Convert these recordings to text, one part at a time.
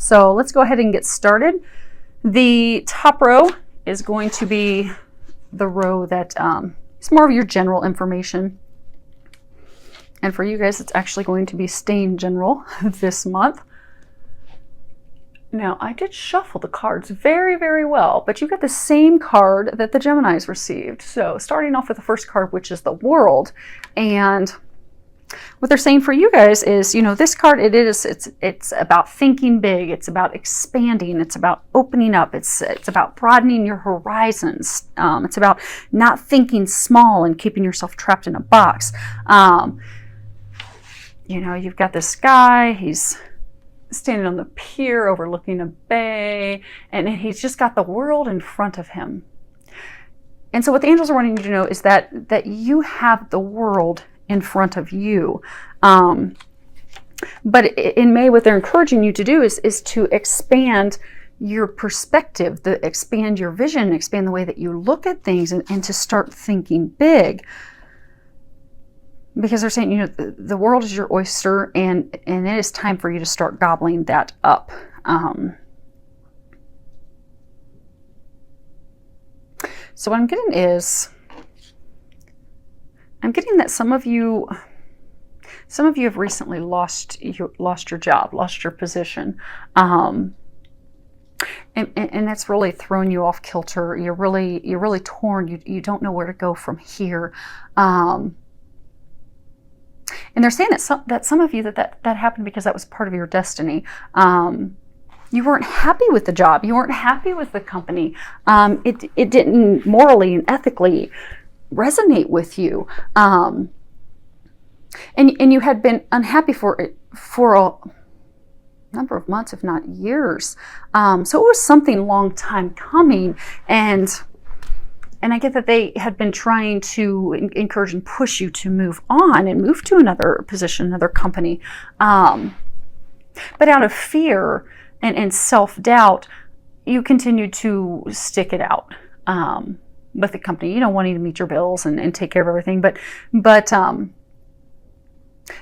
So let's go ahead and get started. The top row is going to be the row that is more of your general information. And for you guys, it's actually going to be staying general this month. Now, I did shuffle the cards very, very well, but you got the same card that the Geminis received. So starting off with the first card, which is the World. And what they're saying for you guys is, you know, this card, it's about thinking big. It's about expanding. It's about opening up. It's about broadening your horizons. It's about not thinking small and keeping yourself trapped in a box. You know, you've got this guy, he's standing on the pier overlooking a bay, and he's just got the world in front of him. And so what the angels are wanting you to know is that you have the world in front of you. But in May, what they're encouraging you to do is to expand your perspective, expand your vision, expand the way that you look at things, and to start thinking big. Because they're saying, you know, the world is your oyster, and it is time for you to start gobbling that up. So what I'm getting is, I'm getting that some of you have recently lost your job, lost your position, and that's really thrown you off kilter. You're really torn. You don't know where to go from here. And they're saying that some of you that happened because that was part of your destiny. You weren't happy with the job. You weren't happy with the company. It didn't morally and ethically resonate with you. And you had been unhappy for a number of months, if not years. So it was something long time coming. And I get that they had been trying to encourage and push you to move on and move to another position, another company. But out of fear and self-doubt, you continued to stick it out with the company, you know, wanting to meet your bills and take care of everything. But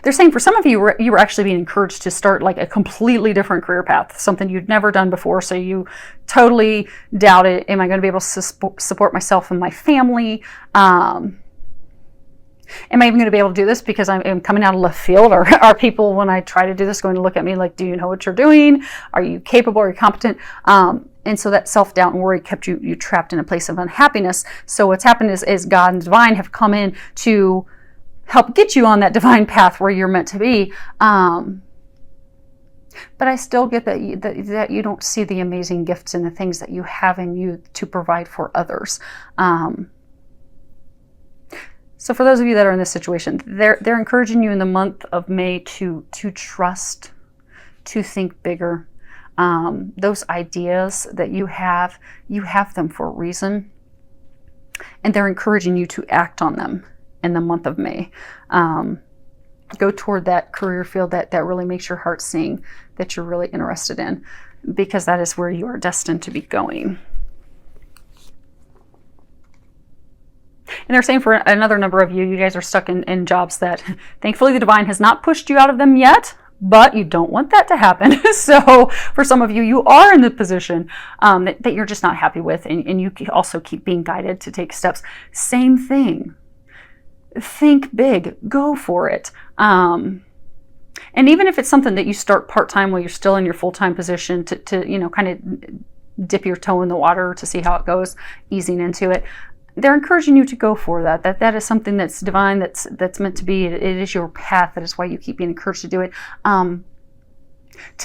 they're saying for some of you, you were actually being encouraged to start like a completely different career path, something you'd never done before. So you totally doubted, am I going to be able to support myself and my family? Am I even going to be able to do this because I'm coming out of left field? Or are people, when I try to do this, going to look at me like, do you know what you're doing? Are you capable? Are you competent? And so that self-doubt and worry kept you trapped in a place of unhappiness. So what's happened is God and divine have come in to help get you on that divine path where you're meant to be. But I still get that you don't see the amazing gifts and the things that you have in you to provide for others. So for those of you that are in this situation, they're encouraging you in the month of May to trust, to think bigger. Those ideas that you have them for a reason. And they're encouraging you to act on them in the month of May. Go toward that career field that really makes your heart sing, that you're really interested in, because that is where you are destined to be going. And they're saying for another number of you guys are stuck in jobs that thankfully the divine has not pushed you out of them yet, but you don't want that to happen. So for some of you, you are in the position that you're just not happy with, and you also keep being guided to take steps. Same thing. Think big, go for it. And even if it's something that you start part-time while you're still in your full-time position to you know, kind of dip your toe in the water to see how it goes, easing into it, they're encouraging you to go for that. That is something that's divine, that's meant to be. It is your path. That is why you keep being encouraged to do it. To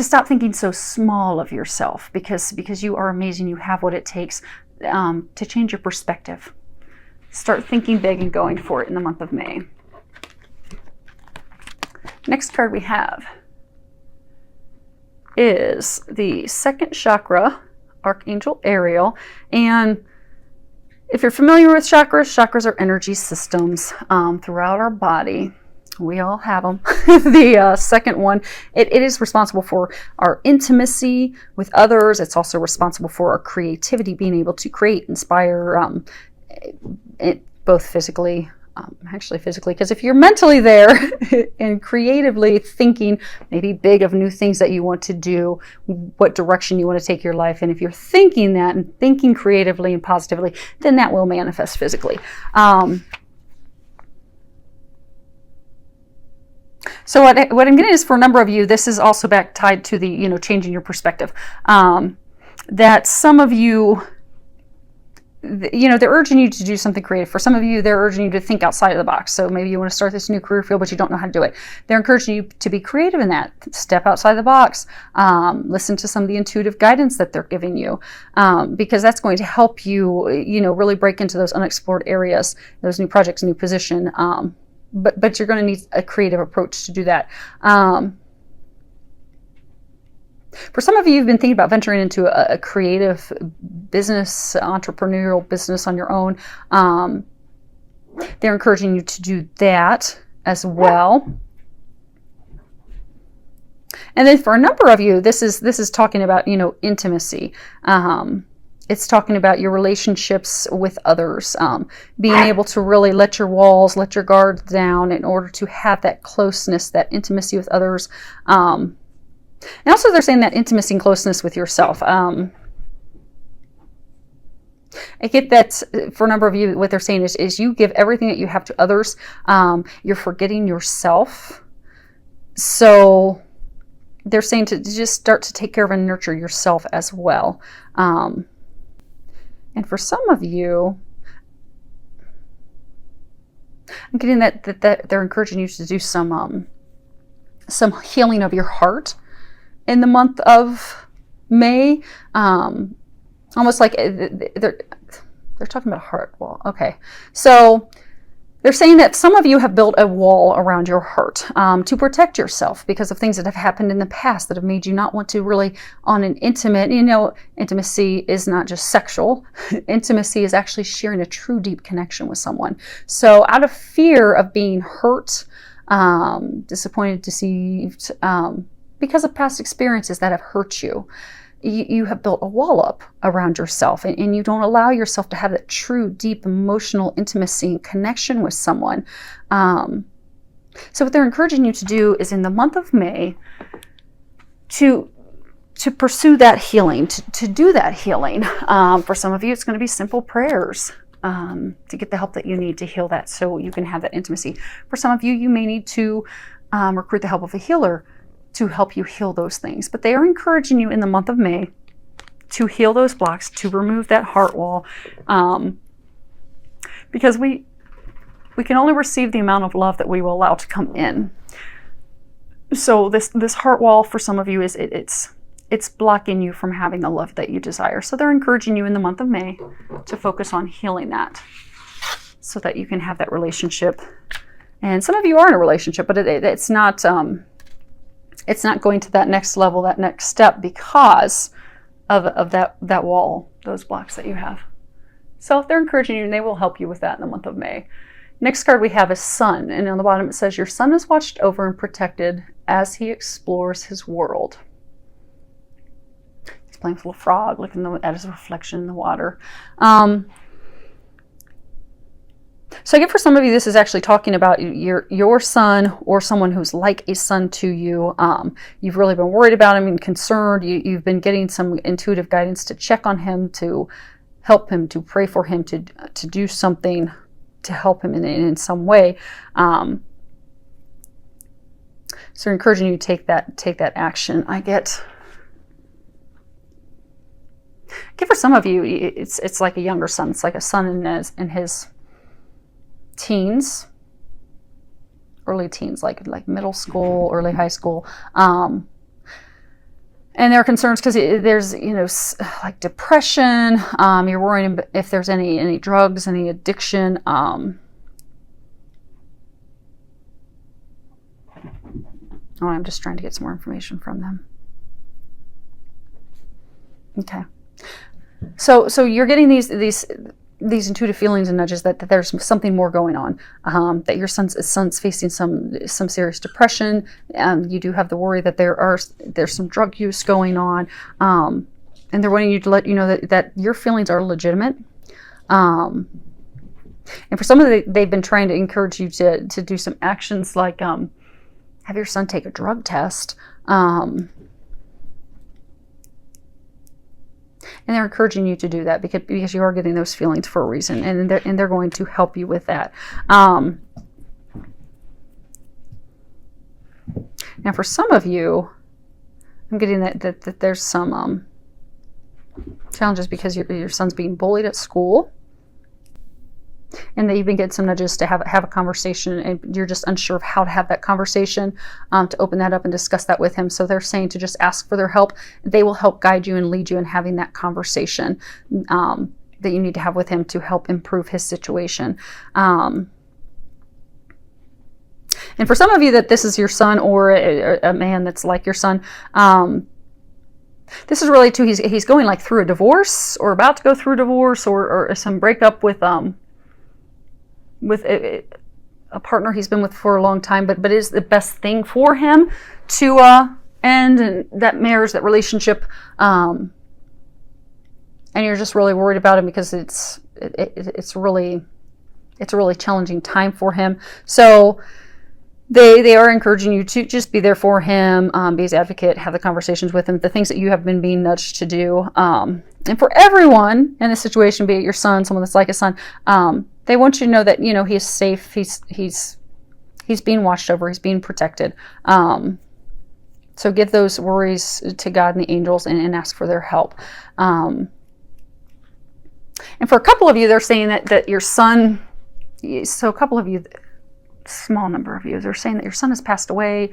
stop thinking so small of yourself, because you are amazing. You have what it takes to change your perspective. Start thinking big and going for it in the month of May. Next card we have is the second chakra, Archangel Ariel. And if you're familiar with chakras are energy systems throughout our body. We all have them. The second one, it is responsible for our intimacy with others. It's also responsible for our creativity, being able to create, inspire, both physically actually physically, because if you're mentally there and creatively thinking maybe big of new things that you want to do, what direction you want to take your life, and if you're thinking that and thinking creatively and positively, then that will manifest physically. So what I'm getting is, for a number of you, this is also back tied to the, changing your perspective. That some of you, they're urging you to do something creative. For some of you, they're urging you to think outside of the box. So maybe you want to start this new career field, but you don't know how to do it. They're encouraging you to be creative in that. Step outside the box. Listen to some of the intuitive guidance that they're giving you, because that's going to help you, really break into those unexplored areas, those new projects, new position. But you're going to need a creative approach to do that. For some of you, you've been thinking about venturing into a creative business, entrepreneurial business on your own. They're encouraging you to do that as well. And then for a number of you, this is talking about, intimacy. It's talking about your relationships with others, being able to really let your walls, let your guards down in order to have that closeness, that intimacy with others. And also they're saying that intimacy and closeness with yourself. I get that for a number of you, what they're saying is you give everything that you have to others. You're forgetting yourself. So they're saying to just start to take care of and nurture yourself as well. And for some of you, I'm getting that they're encouraging you to do some healing of your heart in the month of May. Almost like they're talking about a heart wall. Okay, so they're saying that some of you have built a wall around your heart to protect yourself because of things that have happened in the past that have made you not want to really on an intimate, intimacy is not just sexual. Intimacy is actually sharing a true deep connection with someone. So out of fear of being hurt, disappointed, deceived, because of past experiences that have hurt you, you have built a wall up around yourself, and you don't allow yourself to have that true, deep, emotional intimacy and connection with someone. So what they're encouraging you to do is in the month of May to pursue that healing, to do that healing. For some of you, it's going to be simple prayers to get the help that you need to heal that so you can have that intimacy. For some of you, you may need to recruit the help of a healer to help you heal those things. But they are encouraging you in the month of May to heal those blocks, to remove that heart wall, because we can only receive the amount of love that we will allow to come in. So this heart wall for some of you is it's blocking you from having the love that you desire. So they're encouraging you in the month of May to focus on healing that so that you can have that relationship. And some of you are in a relationship, but it's not going to that next level, that next step, because of that wall, those blocks that you have. So they're encouraging you, and they will help you with that in the month of May. Next card we have is Sun, and on the bottom it says, your son is watched over and protected as he explores his world. He's playing with a little frog, looking at his reflection in the water. So I get for some of you, this is actually talking about your son or someone who's like a son to you. You've really been worried about him and concerned. You've been getting some intuitive guidance to check on him, to help him, to pray for him, to do something to help him in some way. So encouraging you to take that action. I get for some of you, it's like a younger son. It's like a son in his teens, early teens, like middle school, early high school, and there are concerns because there's like depression. You're worrying if there's any drugs, any addiction. I'm just trying to get some more information from them. Okay, so you're getting these intuitive feelings and nudges that there's something more going on, that your son's facing some serious depression. You do have the worry that there's some drug use going on, and they're wanting you to let you know that your feelings are legitimate. And for some of the, they've been trying to encourage you to do some actions like have your son take a drug test. And they're encouraging you to do that because you are getting those feelings for a reason, and they're going to help you with that. Now, for some of you, I'm getting that there's some challenges because your son's being bullied at school, and that you've been getting some nudges to have a conversation, and you're just unsure of how to have that conversation, to open that up and discuss that with him. So they're saying to just ask for their help. They will help guide you and lead you in having that conversation that you need to have with him to help improve his situation. And for some of you that this is your son, or a man that's like your son, this is really too, he's going like through a divorce, or about to go through a divorce, or some breakup with a partner he's been with for a long time, but it is the best thing for him to end, and that marriage, that relationship, and you're just really worried about him because it's a really challenging time for him. So they are encouraging you to just be there for him, be his advocate, have the conversations with him, the things that you have been being nudged to do. And for everyone in this situation, be it your son, someone that's like a son, they want you to know that, you know, he is safe. He's being watched over. He's being protected. So give those worries to God and the angels, and ask for their help. And for a couple of you, they're saying that your son, so a couple of you, small number of you, they're saying that your son has passed away.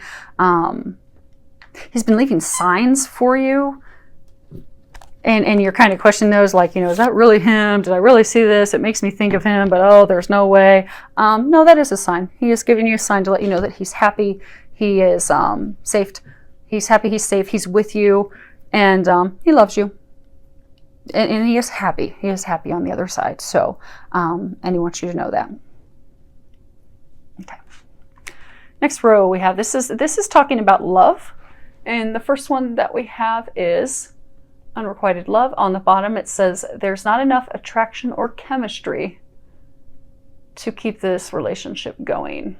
He's been leaving signs for you. And you're kind of questioning those, like, you know, is that really him? Did I really see this? It makes me think of him, but oh, there's no way. No, that is a sign. He is giving you a sign to let you know that he's happy. He is safe. He's happy. He's safe. He's with you, and he loves you. And he is happy. He is happy on the other side. So, and he wants you to know that. Okay. Next row we have, this is talking about love, and the first one that we have is unrequited love. On the bottom it says there's not enough attraction or chemistry to keep this relationship going.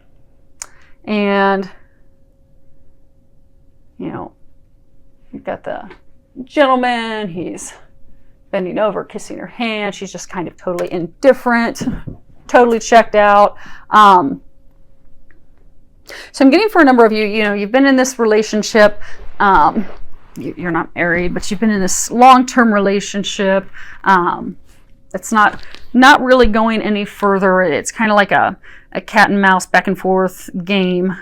And you know, you've got the gentleman, he's bending over, kissing her hand, she's just kind of totally indifferent, totally checked out. So I'm getting for a number of you, you know, you've been in this relationship, you're not married, but you've been in this long-term relationship that's not really going any further. It's kind of like a cat and mouse back and forth game,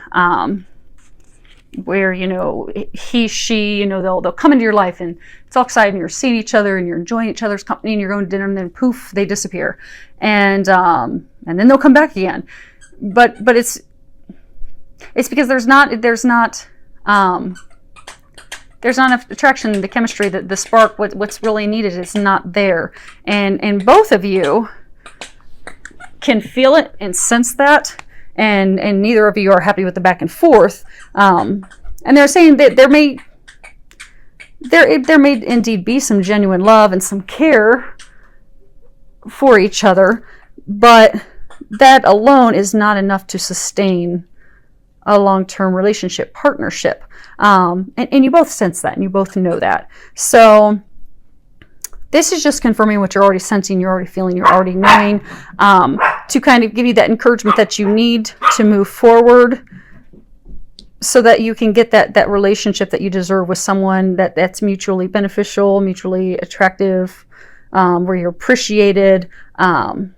where, you know, he, she, you know, they'll come into your life and it's all exciting. You're seeing each other and you're enjoying each other's company and you're going to dinner, and then poof, they disappear, and then they'll come back again. But it's because there's not enough attraction, the chemistry, the spark, what's really needed is not there. And both of you can feel it and sense that, and neither of you are happy with the back and forth. And they're saying that there may indeed be some genuine love and some care for each other, but that alone is not enough to sustain a long-term relationship, partnership. And you both sense that, and you both know that. So this is just confirming what you're already sensing, you're already feeling, you're already knowing, to kind of give you that encouragement that you need to move forward, so that you can get that relationship that you deserve with someone that's mutually beneficial, mutually attractive, where you're appreciated, and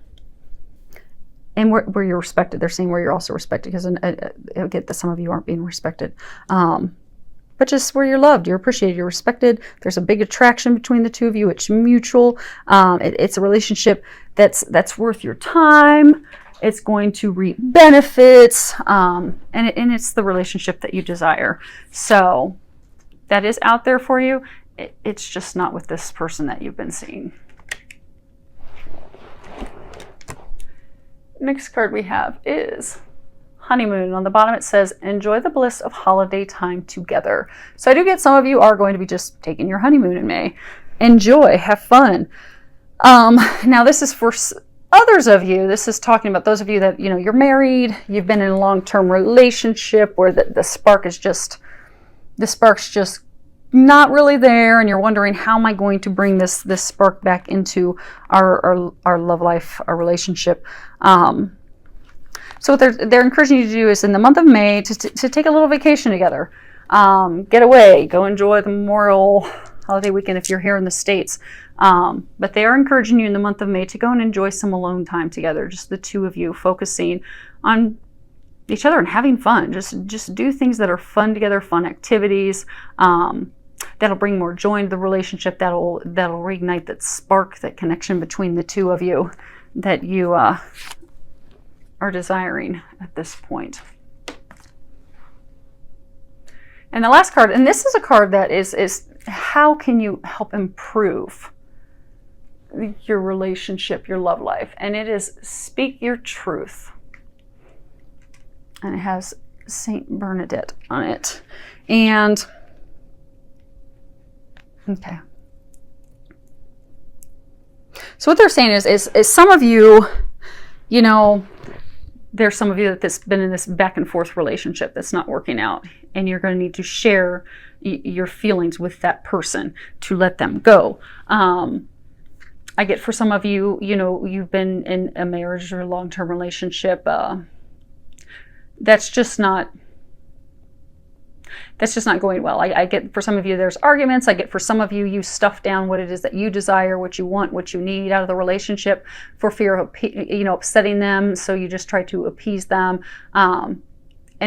where you're respected. They're saying where you're also respected, because I get that some of you aren't being respected. But just where you're loved, you're appreciated, you're respected. There's a big attraction between the two of you. It's mutual. It's a relationship that's worth your time. It's going to reap benefits, and it's the relationship that you desire. So that is out there for you. It's just not with this person that you've been seeing. Next card we have is honeymoon. On the bottom it says, enjoy the bliss of holiday time together. So I do get some of you are going to be just taking your honeymoon in May. Enjoy, have fun. Now this is for others of you, this is talking about those of you that, you're married, you've been in a long-term relationship where the spark's just not really there, and you're wondering, how am I going to bring this spark back into our love life, our relationship. So what they're encouraging you to do is, in the month of May, to take a little vacation together. Get away, go enjoy the Memorial holiday weekend if you're here in the States. But they are encouraging you in the month of May to go and enjoy some alone time together, just the two of you, focusing on each other and having fun. Just do things that are fun together, fun activities, that'll bring more joy into the relationship, that'll reignite that spark, that connection between the two of you that you are desiring at this point. And the last card, and this is a card that is how can you help improve your relationship, your love life? And it is speak your truth. And it has Saint Bernadette on it. And okay. So what they're saying is some of you, there's some of you that's been in this back and forth relationship that's not working out, and you're going to need to share your feelings with that person to let them go. I get, for some of you, you've been in a marriage or a long-term relationship that's just not going well. I get, for some of you, there's arguments. I get, for some of you, you stuff down what it is that you desire, what you want, what you need out of the relationship for fear of, upsetting them. So you just try to appease them. And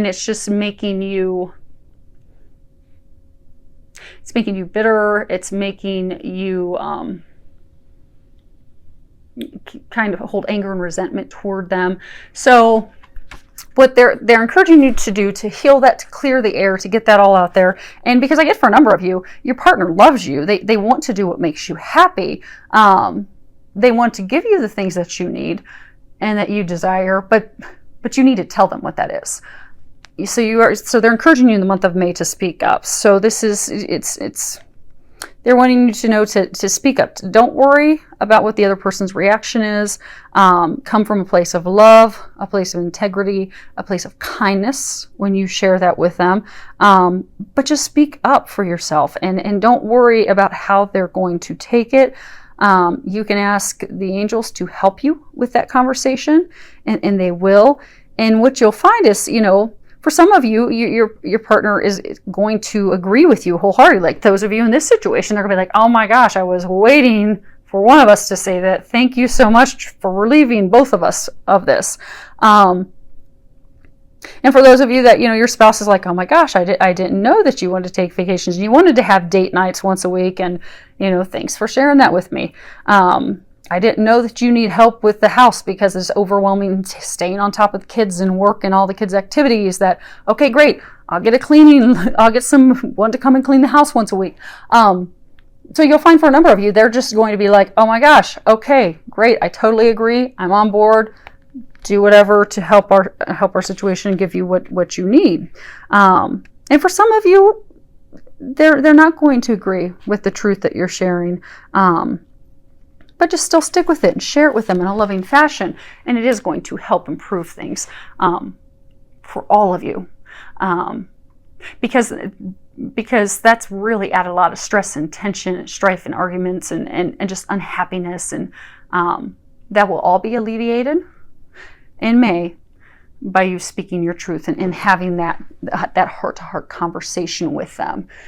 it's just making you bitter. It's making you kind of hold anger and resentment toward them. So what they're encouraging you to do to heal that, to clear the air, to get that all out there. And because I get, for a number of you, your partner loves you. They want to do what makes you happy. They want to give you the things that you need and that you desire, but you need to tell them what that is. So they're encouraging you in the month of May to speak up. So this is, they're wanting you to know to speak up. Don't worry about what the other person's reaction is. Come from a place of love, a place of integrity, a place of kindness when you share that with them. But just speak up for yourself, and don't worry about how they're going to take it. You can ask the angels to help you with that conversation, and they will. And what you'll find is, for some of you, your partner is going to agree with you wholeheartedly. Like those of you in this situation, they're going to be like, oh my gosh, I was waiting for one of us to say that. Thank you so much for relieving both of us of this. And for those of you that, your spouse is like, oh my gosh, I didn't know that you wanted to take vacations. You wanted to have date nights once a week. And, thanks for sharing that with me. I didn't know that you need help with the house because it's overwhelming staying on top of the kids and work and all the kids' activities. That, okay, great. I'll get I'll get someone to come and clean the house once a week. So you'll find, for a number of you, they're just going to be like, oh my gosh, okay, great. I totally agree. I'm on board. Do whatever to help our situation and give you what you need. And for some of you, they're not going to agree with the truth that you're sharing. But just still stick with it and share it with them in a loving fashion. And it is going to help improve things for all of you. Because that's really added a lot of stress and tension and strife and arguments and just unhappiness. And that will all be alleviated in May by you speaking your truth and having that heart-to-heart conversation with them.